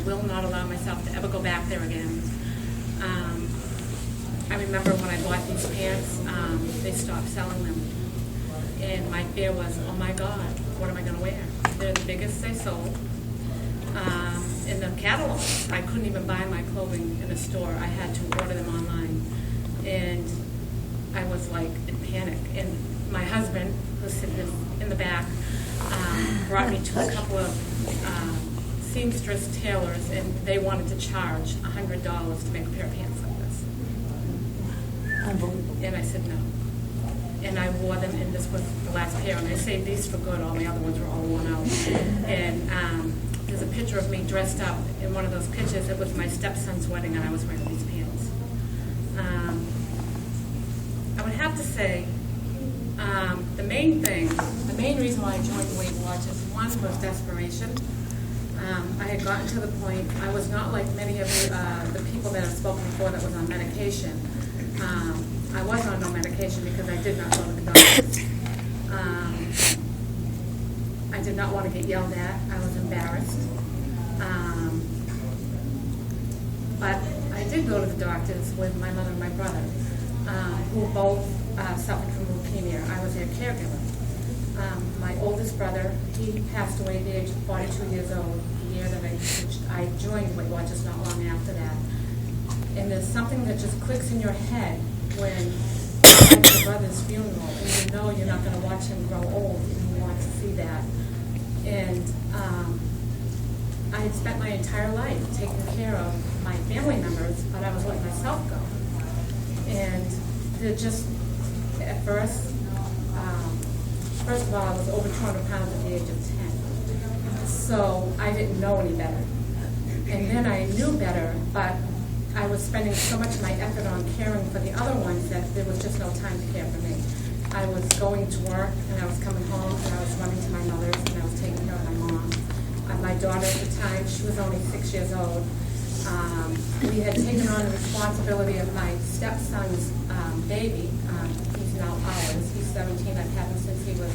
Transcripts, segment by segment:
will not allow myself to ever go back there again. I remember when I bought these pants, they stopped selling them. And my fear was, oh my God, what am I going to wear? They're the biggest they sold. In the catalog, I couldn't even buy my clothing in a store. I had to order them online. And I was like in panic. And my husband, who's sitting in the back, brought me to a couple of seamstress tailors, and they wanted to charge $100 to make a pair of pants like this. Unbelievable. And I said no. And I wore them, and this was the last pair, and I saved these for good. All the other ones were all worn out. And there's a picture of me dressed up in one of those pictures. It was my stepson's wedding, and I was wearing these pants. I would have to say the main reason why I joined Weight Watchers, one was desperation. I had gotten to the point, I was not like many of the people that I've spoken before that was on medication. I was on no medication because I did not go to the doctors. I did not want to get yelled at. I was embarrassed. But I did go to the doctors with my mother and my brother, who both suffered from leukemia. I was their caregiver. My oldest brother, he passed away at the age of 42 years old, the year that I joined Weight Watchers, not long after that. And there's something that just clicks in your head when you're at your brother's funeral and you know you're not going to watch him grow old and you want to see that. And I had spent my entire life taking care of my family members, but I was letting myself go. And they're just, at first of all, I was over 200 pounds at the age of 10. So I didn't know any better. And then I knew better, but I was spending so much of my effort on caring for the other ones that there was just no time to care for me. I was going to work, and I was coming home, and I was running to my mother's, and I was taking care of my mom. My daughter at the time, she was only 6 years old. We had taken on the responsibility of my stepson's baby. He's now ours. He's 17. I've had him since he was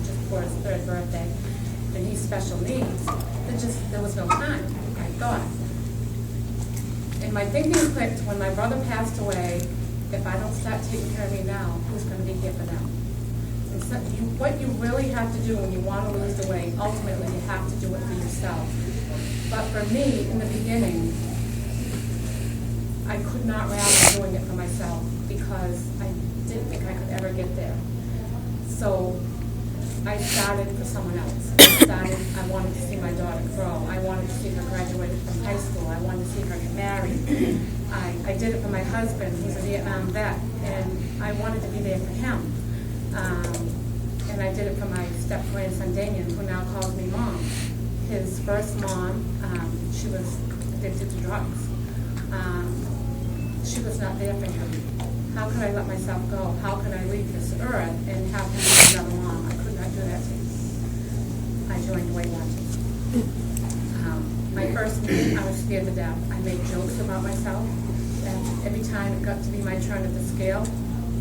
just before his 3rd birthday. And he's special needs. There was no time, I thought. And my thinking clicked when my brother passed away. If I don't start taking care of me now, who's going to be here for them? And so what you really have to do when you want to lose the weight, ultimately you have to do it for yourself. But for me, in the beginning, I could not rally doing it for myself because I didn't think I could ever get there. So I started for someone else. I wanted to see my daughter grow. I wanted to see her graduate from high school. I wanted to see her get married. I did it for my husband, who's a Vietnam vet, and I wanted to be there for him. And I did it for my step-grandson, Damien, who now calls me mom. His first mom, she was addicted to drugs. She was not there for him. How could I let myself go? How could I leave this earth and have him with another mom? I could not do that to him. I joined Weight Watchers. My first meeting, I was scared to death. I made jokes about myself. And every time it got to be my turn at the scale,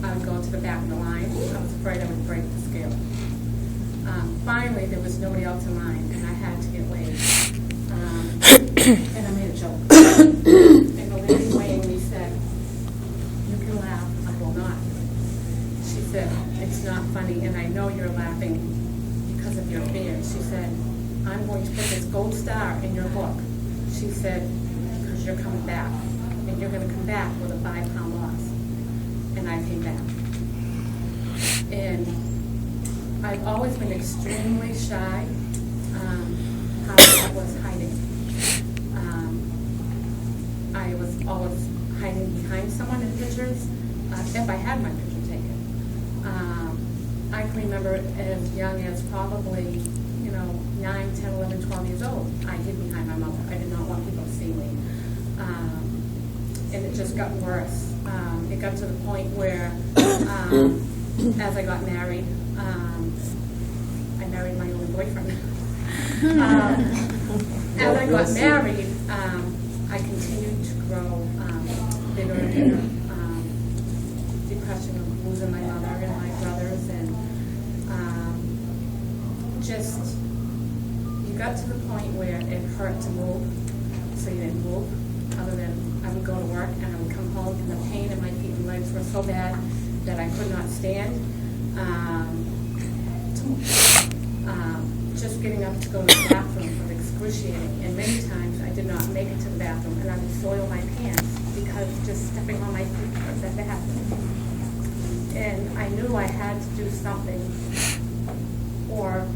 I would go to the back of the line. I was afraid I would break the scale. Finally, there was nobody else in line, and I had to get weighed. And I made a joke. And the lady weighing me said, "You can laugh, I will not." She said, "It's not funny, and I know you're laughing because of your fear." She said, "I'm going to put this gold star in your book." She said, "Because you're coming back, and you're going to come back with a 5-pound loss." And I came back. And I've always been extremely shy. Part of that was hiding. I was always hiding behind someone in pictures, if I had my picture taken. I can remember as young as probably, 9, 10, 11, 12 years old, I hid behind my mother. I did not want people to see me. And it just got worse. It got to the point where, as I got married, I married my only boyfriend. As I got married, I continued to grow bigger and bigger. Depression of losing my mother and my brothers, and you got to the point where it hurt to move. actually didn't move, other than I would go to work and I would come home and the pain in my feet and legs were so bad that I could not stand. Just getting up to go to the bathroom was excruciating, and many times I did not make it to the bathroom, and I would soil my pants because just stepping on my feet was that bad. And I knew I had to do something, or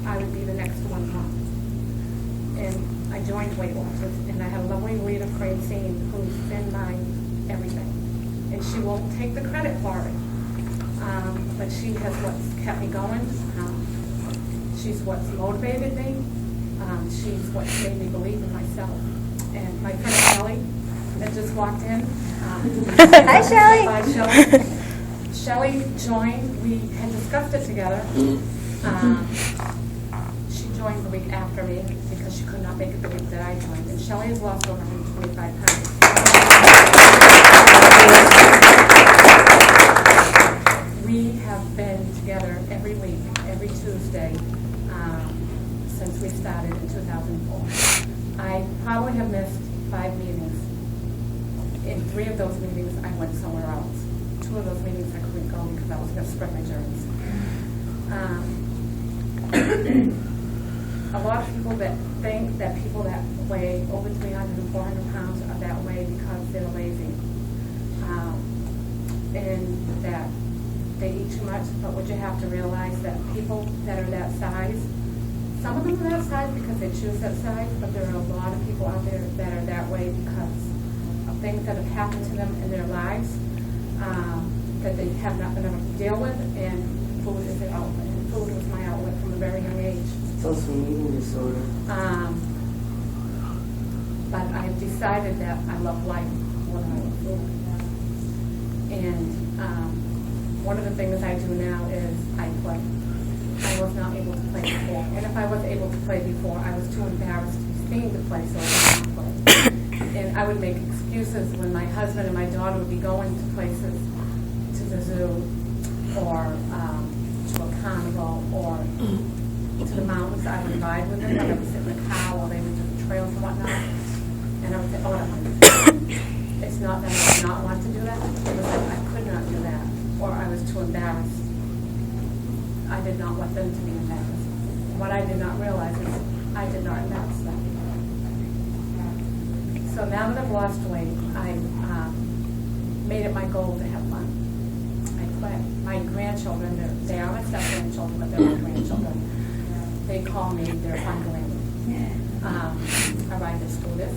I would be the next one home. And I joined Weight Watchers, and I have a lovely Rita Francine who's been my everything, and she won't take the credit for it, but she has what's kept me going. She's what's motivated me. She's what's made me believe in myself. And my friend Shelley that just walked in. Hi, Shelley. Hi, Shelley. Shelley joined. We had discussed it together. She joined the week after me because she could not make it the week that I joined. And Shelley has lost over 125 pounds. We have been together every week, every Tuesday, since we started in 2004. I probably have missed 5 meetings. In 3 of those meetings, I went somewhere else. 2 of those meetings I couldn't go because I was going to spread my germs. A lot of people that think that people that weigh over 300 and 400 pounds are that way because they're lazy. And that they eat too much, but what you have to realize that people that are that size, some of them are that size because they choose that size, but there are a lot of people out there that are that way because of things that have happened to them in their lives that they have not been able to deal with, and food is an outlet. And food was my outlet from a very young age. It's also an eating disorder. But I've decided that I love life more than I love food. And one of the things I do now is I play. I was not able to play before. And if I was able to play before, I was too embarrassed to be seen to play, so I did not play. And I would make excuses when my husband and my daughter would be going to places, to the zoo, or to a carnival, or to the mountains. I would ride with them, but I would sit in the car while they would do the trails and whatnot. And I would say, oh, I don't want to do that. It's not that I did not want to do that. It was that I could not do that, or I was too embarrassed. I did not want them to be embarrassed. What I did not realize is I did not embarrass them. So now that I've lost weight, I made it my goal to have fun. I play. My grandchildren, they are my step-grandchildren, but they're my grandchildren. They call me their fun granny. I ride the scooters.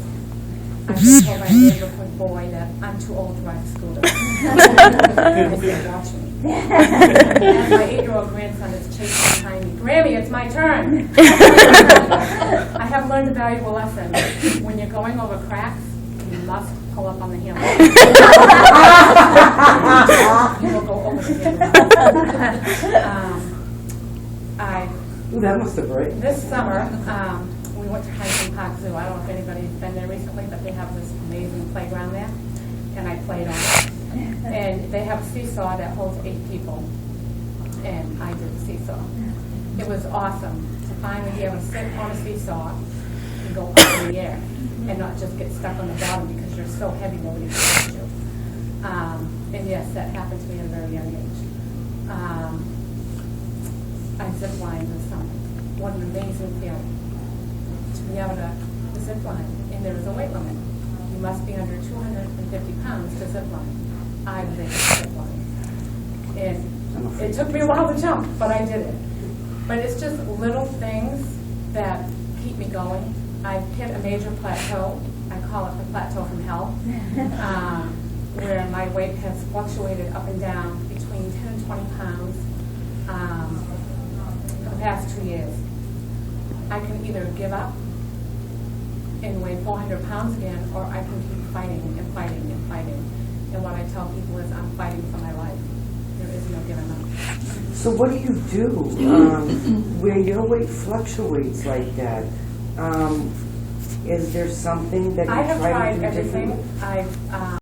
I've been told by a neighborhood boy that I'm too old to ride a scooter. Because they watch me. And my 8-year-old grandson is chasing behind me. Grammy, it's my turn. I have learned a valuable lesson. When you're going over cracks, you must pull up on the handle. You will go over the handle. Ooh, that must have break. This summer, we went to Highland Park Zoo. I don't know if anybody's been there recently, but they have this amazing playground there, and I played on it. And they have a seesaw that holds 8 people, and I did the seesaw. It was awesome to finally be able to sit on a seesaw and go up in the air and not just get stuck on the bottom because you're so heavy nobody can lift you. And yes, that happened to me at a very young age. I zip-lined this summer. What an amazing feeling to be able to zip-line. And there is a weight limit. You must be under 250 pounds to zip-line. I was able to zip-line. And it took me a while to jump, but I did it. But it's just little things that keep me going. I've hit a major plateau. I call it the plateau from hell, where my weight has fluctuated up and down between 10 and 20 pounds for the past 2 years. I can either give up and weigh 400 pounds again, or I can keep fighting and fighting and fighting. And what I tell people is I'm fighting for my life. There is no giving up. So what do you do where your weight fluctuates like that? Is there something that you I have try tried to do everything. differently? I've